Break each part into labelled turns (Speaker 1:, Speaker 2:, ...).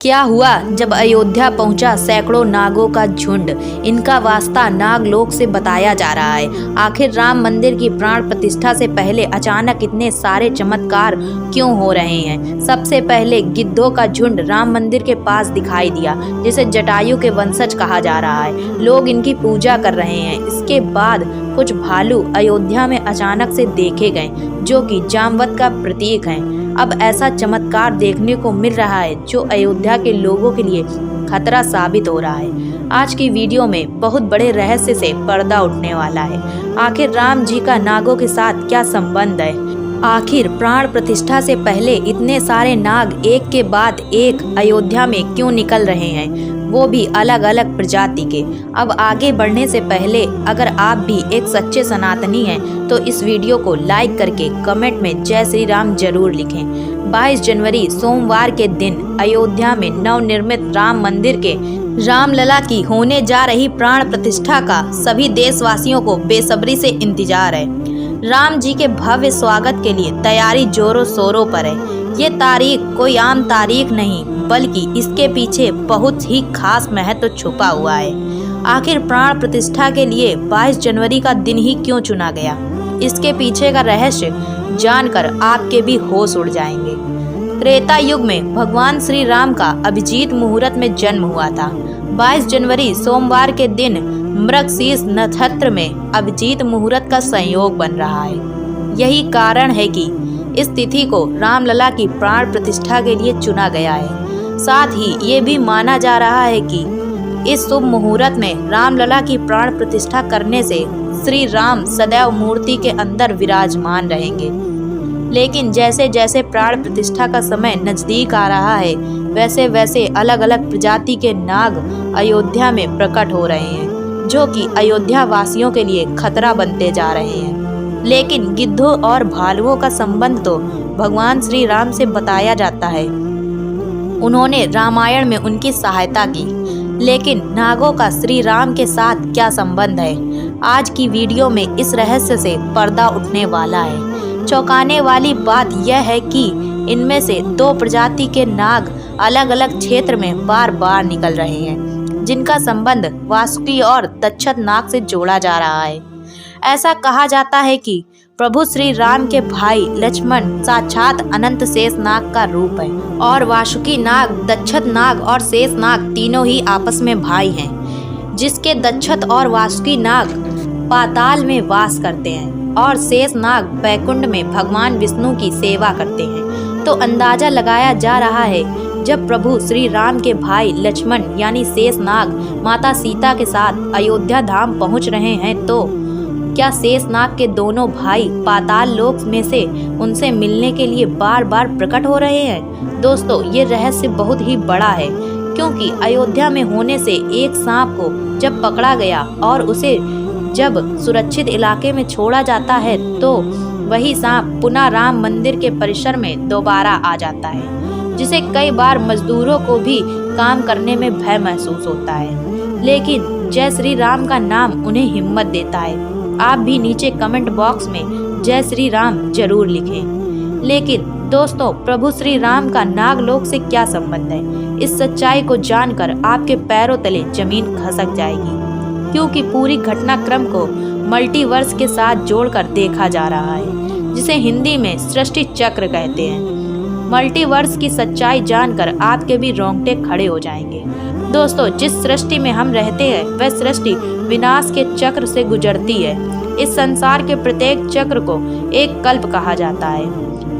Speaker 1: क्या हुआ जब अयोध्या पहुंचा सैकड़ों नागों का झुंड। इनका वास्ता नागलोक से बताया जा रहा है। आखिर राम मंदिर की प्राण प्रतिष्ठा से पहले अचानक इतने सारे चमत्कार क्यों हो रहे हैं। सबसे पहले गिद्धों का झुंड राम मंदिर के पास दिखाई दिया, जिसे जटायु के वंशज कहा जा रहा है। लोग इनकी पूजा कर रहे हैं। इसके बाद कुछ भालू अयोध्या में अचानक से देखे गए, जो कि जामवंत का प्रतीक हैं। अब ऐसा चमत्कार देखने को मिल रहा है जो अयोध्या के लोगों के लिए खतरा साबित हो रहा है। आज की वीडियो में बहुत बड़े रहस्य से पर्दा उठने वाला है। आखिर राम जी का नागों के साथ क्या संबंध है। आखिर प्राण प्रतिष्ठा से पहले इतने सारे नाग एक के बाद एक अयोध्या में क्यों निकल रहे हैं, वो भी अलग अलग प्रजाति के। अब आगे बढ़ने से पहले अगर आप भी एक सच्चे सनातनी हैं तो इस वीडियो को लाइक करके कमेंट में जय श्री राम जरूर लिखें। 22 जनवरी सोमवार के दिन अयोध्या में नवनिर्मित राम मंदिर के रामलला की होने जा रही प्राण प्रतिष्ठा का सभी देशवासियों को बेसब्री से इंतजार है। राम जी के भव्य स्वागत के लिए तैयारी जोरों शोरों पर है। ये तारीख कोई आम तारीख नहीं, बल्कि इसके पीछे बहुत ही खास महत्व छुपा हुआ है। आखिर प्राण प्रतिष्ठा के लिए 22 जनवरी का दिन ही क्यों चुना गया, इसके पीछे का रहस्य जानकर आपके भी होश उड़ जाएंगे। त्रेता युग में भगवान श्री राम का अभिजीत मुहूर्त में जन्म हुआ था। 22 जनवरी सोमवार के दिन मृगशीर्ष नक्षत्र में अभिजीत मुहूर्त का संयोग बन रहा है। यही कारण है कि इस तिथि को रामलला की प्राण प्रतिष्ठा के लिए चुना गया है। साथ ही ये भी माना जा रहा है कि इस शुभ मुहूर्त में रामलला की प्राण प्रतिष्ठा करने से श्री राम सदैव मूर्ति के अंदर विराजमान रहेंगे। लेकिन जैसे जैसे प्राण प्रतिष्ठा का समय नजदीक आ रहा है, वैसे वैसे अलग अलग प्रजाति के नाग अयोध्या में प्रकट हो रहे हैं, जो कि अयोध्या वासियों के लिए खतरा बनते जा रहे हैं। लेकिन गिद्धों और भालुओं का संबंध तो भगवान श्री राम से बताया जाता है। उन्होंने रामायण में उनकी सहायता की। लेकिन नागों का श्री राम के साथ क्या संबंध है, आज की वीडियो में इस रहस्य से पर्दा उठने वाला है। चौंकाने वाली बात यह है कि इनमें से 2 प्रजाति के नाग अलग अलग क्षेत्र में बार बार निकल रहे हैं, जिनका संबंध वासुकी और दक्षत नाग से जोड़ा जा रहा है। ऐसा कहा जाता है कि प्रभु श्री राम के भाई लक्ष्मण साक्षात अनंत शेष नाग का रूप है, और वासुकी नाग, दक्षत नाग और शेष नाग तीनों ही आपस में भाई हैं, जिसके दक्षत और वासुकी नाग पाताल में वास करते हैं और शेष नाग बैकुंठ में भगवान विष्णु की सेवा करते हैं। तो अंदाजा लगाया जा रहा है, जब प्रभु श्री राम के भाई लक्ष्मण यानी शेष नाग माता सीता के साथ अयोध्या धाम पहुंच रहे हैं, तो क्या शेष नाग के दोनों भाई पाताल लोक में से उनसे मिलने के लिए बार बार प्रकट हो रहे हैं। दोस्तों, ये रहस्य बहुत ही बड़ा है, क्योंकि अयोध्या में होने से एक सांप को जब पकड़ा गया और उसे जब सुरक्षित इलाके में छोड़ा जाता है, तो वही सांप पुनः राम मंदिर के परिसर में दोबारा आ जाता है, जिसे कई बार मजदूरों को भी काम करने में भय महसूस होता है। लेकिन जय श्री राम का नाम उन्हें हिम्मत देता है। आप भी नीचे कमेंट बॉक्स में जय श्री राम जरूर लिखें। लेकिन दोस्तों, प्रभु श्री राम का नागलोक से क्या संबंध है, इस सच्चाई को जानकर आपके पैरों तले जमीन खसक जाएगी, क्योंकि पूरी घटनाक्रम को मल्टीवर्स के साथ जोड़कर देखा जा रहा है, जिसे हिंदी में सृष्टि चक्र कहते हैं। मल्टीवर्स की सच्चाई जानकर आपके भी रोंगटे खड़े हो जाएंगे। दोस्तों, जिस सृष्टि में हम रहते हैं वह सृष्टि विनाश के चक्र से गुजरती है। इस संसार के प्रत्येक चक्र को एक कल्प कहा जाता है।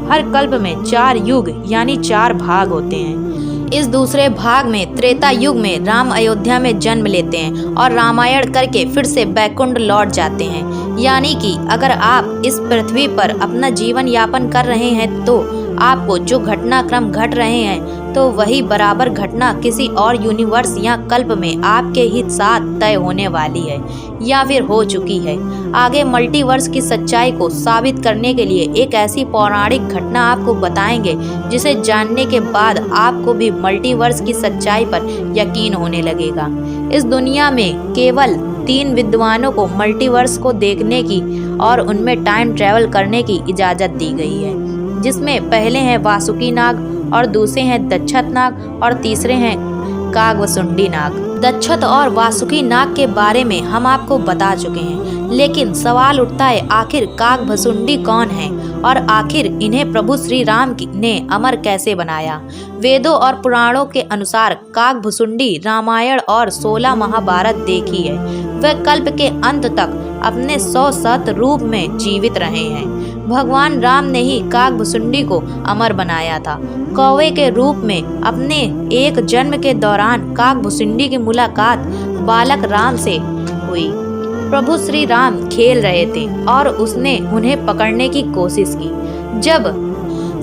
Speaker 1: हर कल्प में 4 युग यानी 4 भाग होते हैं। इस दूसरे भाग में त्रेता युग में राम अयोध्या में जन्म लेते हैं और रामायण करके फिर से बैकुंठ लौट जाते हैं। यानी कि अगर आप इस पृथ्वी पर अपना जीवन यापन कर रहे हैं, तो आपको जो घटनाक्रम घट रहे हैं, तो वही बराबर घटना किसी और यूनिवर्स या कल्प में आपके ही साथ तय होने वाली है या फिर हो चुकी है। आगे मल्टीवर्स की सच्चाई को साबित करने के लिए एक ऐसी पौराणिक घटना आपको बताएंगे, जिसे जानने के बाद आपको भी मल्टीवर्स की सच्चाई पर यकीन होने लगेगा। इस दुनिया में केवल 3 विद्वानों को मल्टीवर्स को देखने की और उनमें टाइम ट्रेवल करने की इजाज़त दी गई है, जिसमें पहले हैं वासुकी नाग, और दूसरे हैं दक्षत नाग और तीसरे हैं कागभुसुंडी नाग। दक्षत और वासुकी नाग के बारे में हम आपको बता चुके हैं, लेकिन सवाल उठता है आखिर कागभुसुंडी कौन है और आखिर इन्हें प्रभु श्री राम ने अमर कैसे बनाया। वेदों और पुराणों के अनुसार कागभुसुंडी रामायण और 16 महाभारत देखी है। वह कल्प के अंत तक अपने 100 रूप में जीवित रहे हैं। भगवान राम ने ही कागभुसुंडी को अमर बनाया था। कौवे के रूप में अपने एक जन्म के दौरान कागभुसुंडी की मुलाकात बालक राम से हुई। प्रभु श्री राम खेल रहे थे और उसने उन्हें पकड़ने की कोशिश की। जब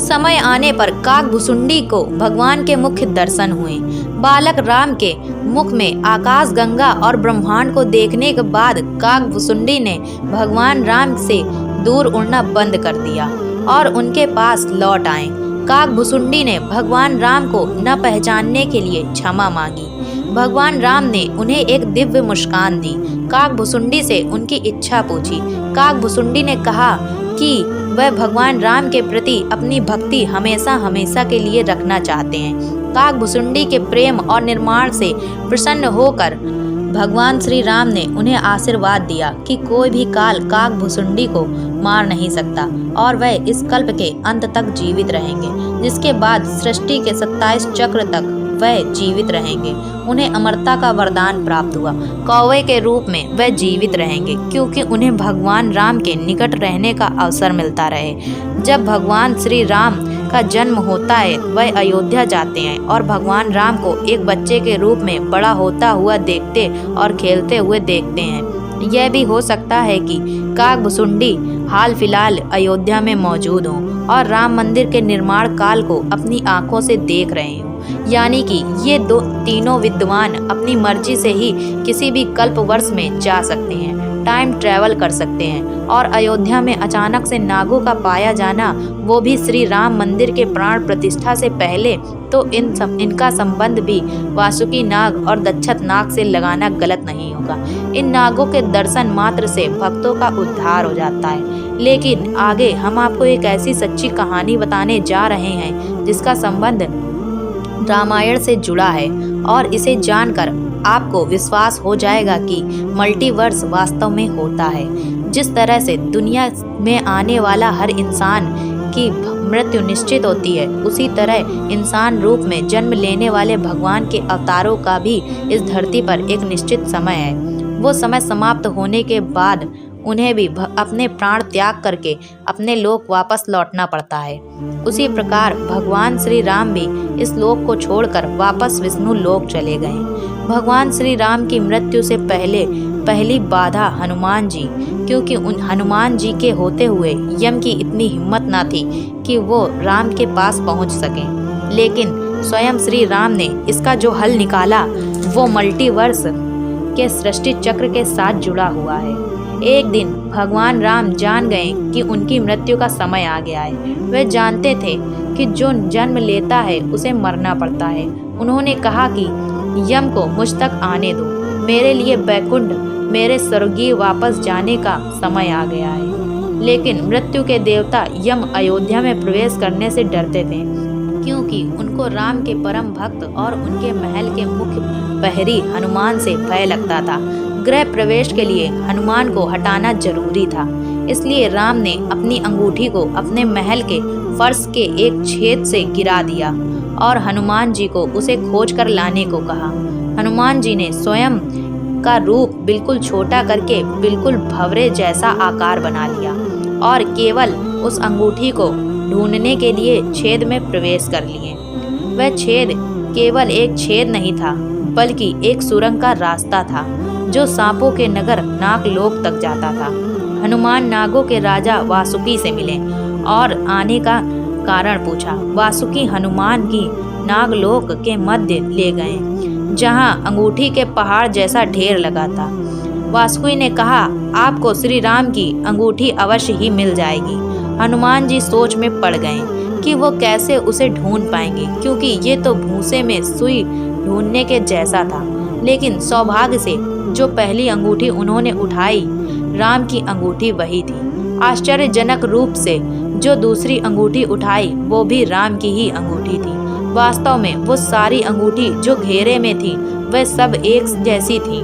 Speaker 1: समय आने पर कागभुसुंडी को भगवान के मुख्य दर्शन हुए। बालक राम के मुख में आकाश गंगा और ब्रह्मांड को देखने के बाद कागभुसुंडी ने भगवान राम से दूर उड़ना बंद कर दिया और उनके पास लौट आए। कागभुसुंडी ने भगवान राम को न पहचानने के लिए क्षमा मांगी। भगवान राम ने उन्हें एक दिव्य मुस्कान दी। कागभुसुंडी से उनकी इच्छा पूछी। कागभुसुंडी ने कहा कि वह भगवान राम के प्रति अपनी भक्ति हमेशा हमेशा के लिए रखना चाहते हैं। कागभुसुंडी के प्रेम और निर्माण से प्रसन्न होकर भगवान श्री राम ने उन्हें आशीर्वाद दिया कि कोई भी काल कागभुसुंडी को मार नहीं सकता और वह इस कल्प के अंत तक जीवित रहेंगे, जिसके बाद सृष्टि के 27 चक्र तक वह जीवित रहेंगे। उन्हें अमरता का वरदान प्राप्त हुआ। कौवे के रूप में वह जीवित रहेंगे क्योंकि उन्हें भगवान राम के निकट रहने का अवसर मिलता रहे। जब भगवान श्री राम का जन्म होता है वह अयोध्या जाते हैं और भगवान राम को एक बच्चे के रूप में बड़ा होता हुआ देखते और खेलते हुए देखते हैं। यह भी हो सकता है कि कागभुसुंडी हाल फिलहाल अयोध्या में मौजूद हों और राम मंदिर के निर्माण काल को अपनी आंखों से देख रहे हों। यानी कि ये तीनों विद्वान अपनी मर्जी से ही किसी भी कल्प वर्ष में जा सकते हैं, टाइम ट्रैवल कर सकते हैं। और अयोध्या में अचानक से नागों का पाया जाना, वो भी श्री राम मंदिर के प्राण प्रतिष्ठा से पहले, तो इनका संबंध भी वासुकी नाग और दक्षत नाग से लगाना गलत नहीं होगा। इन नागों के दर्शन मात्र से भक्तों का उद्धार हो जाता है। लेकिन आगे हम आपको एक ऐसी सच्ची कहानी बताने जा रहे हैं जिसका संबंध रामायण से जुड़ा है और इसे जानकर आपको विश्वास हो जाएगा कि मल्टीवर्स वास्तव में होता है। जिस तरह से दुनिया में आने वाला हर इंसान की मृत्यु निश्चित होती है, उसी तरह इंसान रूप में जन्म लेने वाले भगवान के अवतारों का भी इस धरती पर एक निश्चित समय है। वो समय समाप्त होने के बाद उन्हें भी अपने प्राण त्याग करके अपने लोक वापस लौटना पड़ता है। उसी प्रकार भगवान श्री राम भी इस लोक को छोड़कर वापस विष्णु लोक चले गए। भगवान श्री राम की मृत्यु से पहली बाधा हनुमान जी, क्योंकि उन हनुमान जी के होते हुए यम की इतनी हिम्मत ना थी कि वो राम के पास पहुंच सकें। लेकिन स्वयं श्री राम ने इसका जो हल निकाला वो मल्टीवर्स के सृष्टि चक्र के साथ जुड़ा हुआ है। एक दिन भगवान राम जान गए कि उनकी मृत्यु का समय आ गया है। वे जानते थे कि जो जन्म लेता है उसे मरना पड़ता है। उन्होंने कहा कि यम को मुझ तक आने दो, मेरे लिए बैकुंठ, मेरे स्वर्गीय वापस जाने का समय आ गया है। लेकिन मृत्यु के देवता यम अयोध्या में प्रवेश करने से डरते थे, क्योंकि उनको राम के परम भक्त और उनके महल के मुख्य प्रहरी हनुमान से भय लगता था। गृह प्रवेश के लिए हनुमान को हटाना जरूरी था, इसलिए राम ने अपनी अंगूठी को अपने महल के फर्श के एक छेद से गिरा दिया और हनुमान जी को उसे खोज कर लाने को कहा। हनुमान जी ने स्वयं का रूप बिल्कुल छोटा करके बिल्कुल भंवरे जैसा आकार बना लिया और केवल उस अंगूठी को ढूंढने के लिए छेद में प्रवेश कर लिए। वह छेद केवल एक छेद नहीं था, बल्कि एक सुरंग का रास्ता था जो सांपों के नगर नागलोक तक जाता था। हनुमान नागों के राजा वासुकी से मिले और आने का कारण पूछा। वासुकी हनुमान की नागलोक के मध्य ले गए, जहां अंगूठी के पहाड़ जैसा ढेर लगा था। वासुकी ने कहा, आपको श्री राम की अंगूठी अवश्य ही मिल जाएगी। हनुमान जी सोच में पड़ गए कि वो कैसे उसे ढूंढ पाएंगे, क्योंकि ये तो भूसे में सुई ढूंढने के जैसा था। लेकिन सौभाग्य से जो पहली अंगूठी उन्होंने उठाई, राम की अंगूठी वही थी। आश्चर्यजनक रूप से जो दूसरी अंगूठी उठाई वो भी राम की ही अंगूठी थी। वास्तव में वो सारी अंगूठी जो घेरे में थी वह सब एक जैसी थी।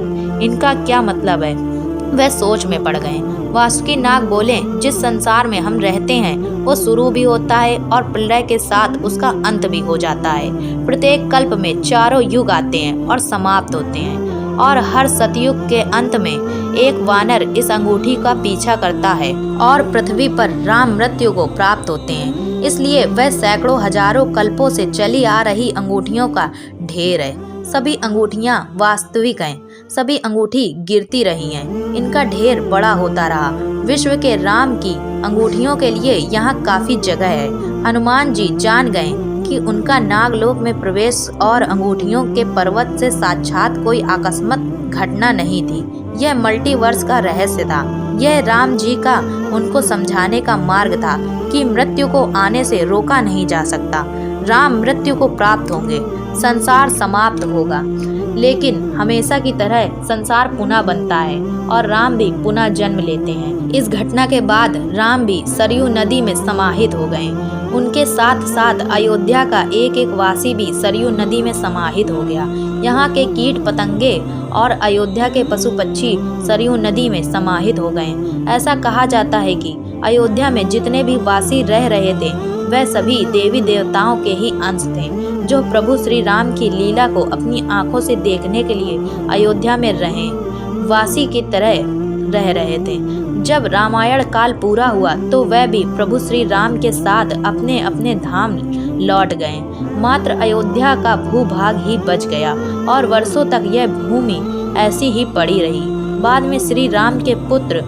Speaker 1: इनका क्या मतलब है? वह सोच में पड़ गए। वासुकी नाग बोले, जिस संसार में हम रहते हैं वो शुरू भी होता है और प्रलय के साथ उसका अंत भी हो जाता है। प्रत्येक कल्प में चारों युग आते हैं और समाप्त होते हैं, और हर सतयुग के अंत में एक वानर इस अंगूठी का पीछा करता है और पृथ्वी पर राम मृत्यु को प्राप्त होते हैं। इसलिए वह सैकड़ों हजारों कल्पों से चली आ रही अंगूठियों का ढेर है। सभी अंगूठियां वास्तविक हैं, सभी अंगूठी गिरती रही हैं, इनका ढेर बड़ा होता रहा। विश्व के राम की अंगूठियों के लिए यहाँ काफी जगह है। हनुमान जी जान गए कि उनका नागलोक में प्रवेश और अंगूठियों के पर्वत से साक्षात कोई अकस्मात घटना नहीं थी। यह मल्टीवर्स का रहस्य था। यह राम जी का उनको समझाने का मार्ग था कि मृत्यु को आने से रोका नहीं जा सकता। राम मृत्यु को प्राप्त होंगे, संसार समाप्त होगा, लेकिन हमेशा की तरह संसार पुनः बनता है और राम भी पुनः जन्म लेते हैं। इस घटना के बाद राम भी सरयू नदी में समाहित हो गए। उनके साथ साथ अयोध्या का एक एक वासी भी सरयू नदी में समाहित हो गया। यहाँ के कीट पतंगे और अयोध्या के पशु पक्षी सरयू नदी में समाहित हो गए। ऐसा कहा जाता है कि अयोध्या में जितने भी वासी रह रहे थे वह सभी देवी देवताओं के ही अंश थे, जो प्रभु श्री राम की लीला को अपनी आंखों से देखने के लिए अयोध्या में रहे वासी की तरह रह रहे थे। जब रामायण काल पूरा हुआ तो वह भी प्रभु श्री राम के साथ अपने अपने धाम लौट गए। मात्र अयोध्या का भूभाग ही बच गया और वर्षों तक यह भूमि ऐसी ही पड़ी रही। बाद में श्री राम के पुत्र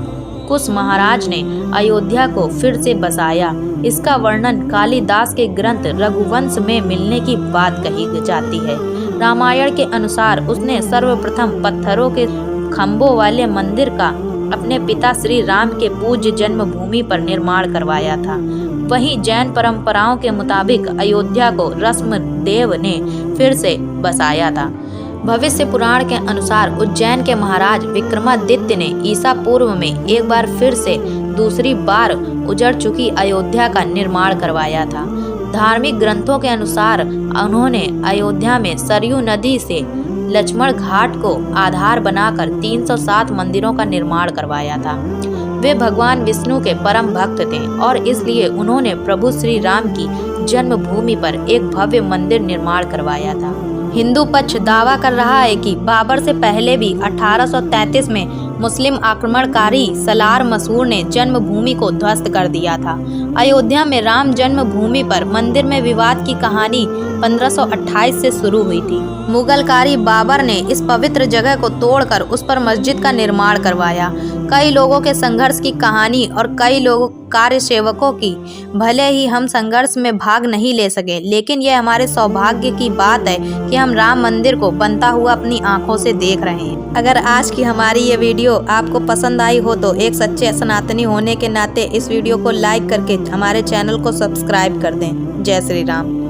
Speaker 1: कुश महाराज ने अयोध्या को फिर से बसाया। इसका वर्णन कालिदास के ग्रंथ रघुवंश में मिलने की बात कही जाती है। रामायण के अनुसार उसने सर्वप्रथम पत्थरों के खम्भों वाले मंदिर का अपने पिता श्री राम के पूज्य जन्मभूमि पर निर्माण करवाया था। वहीं जैन परंपराओं के मुताबिक अयोध्या को रश्मदेव ने फिर से बसाया था। भविष्य पुराण के अनुसार उज्जैन के महाराज विक्रमादित्य ने ईसा पूर्व में एक बार फिर से दूसरी बार उजड़ चुकी अयोध्या का निर्माण करवाया था। धार्मिक ग्रंथों के अनुसार उन्होंने अयोध्या में सरयू नदी से लक्ष्मण घाट को आधार बनाकर 307 मंदिरों का निर्माण करवाया था। वे भगवान विष्णु के परम भक्त थे और इसलिए उन्होंने प्रभु श्री राम की जन्मभूमि पर एक भव्य मंदिर निर्माण करवाया था। हिंदू पक्ष दावा कर रहा है कि बाबर से पहले भी 1833 में मुस्लिम आक्रमणकारी सलार मसूर ने जन्मभूमि को ध्वस्त कर दिया था। अयोध्या में राम जन्मभूमि पर मंदिर में विवाद की कहानी 1528 से शुरू हुई थी। मुगलकारी बाबर ने इस पवित्र जगह को तोड़कर उस पर मस्जिद का निर्माण करवाया। कई लोगों के संघर्ष की कहानी और कई लोगों कार्य सेवकों की। भले ही हम संघर्ष में भाग नहीं ले सके, लेकिन यह हमारे सौभाग्य की बात है कि हम राम मंदिर को बनता हुआ अपनी आंखों से देख रहे हैं। अगर आज की हमारी ये वीडियो आपको पसंद आई हो तो एक सच्चे सनातनी होने के नाते इस वीडियो को लाइक करके हमारे चैनल को सब्सक्राइब कर दें। जय श्री राम।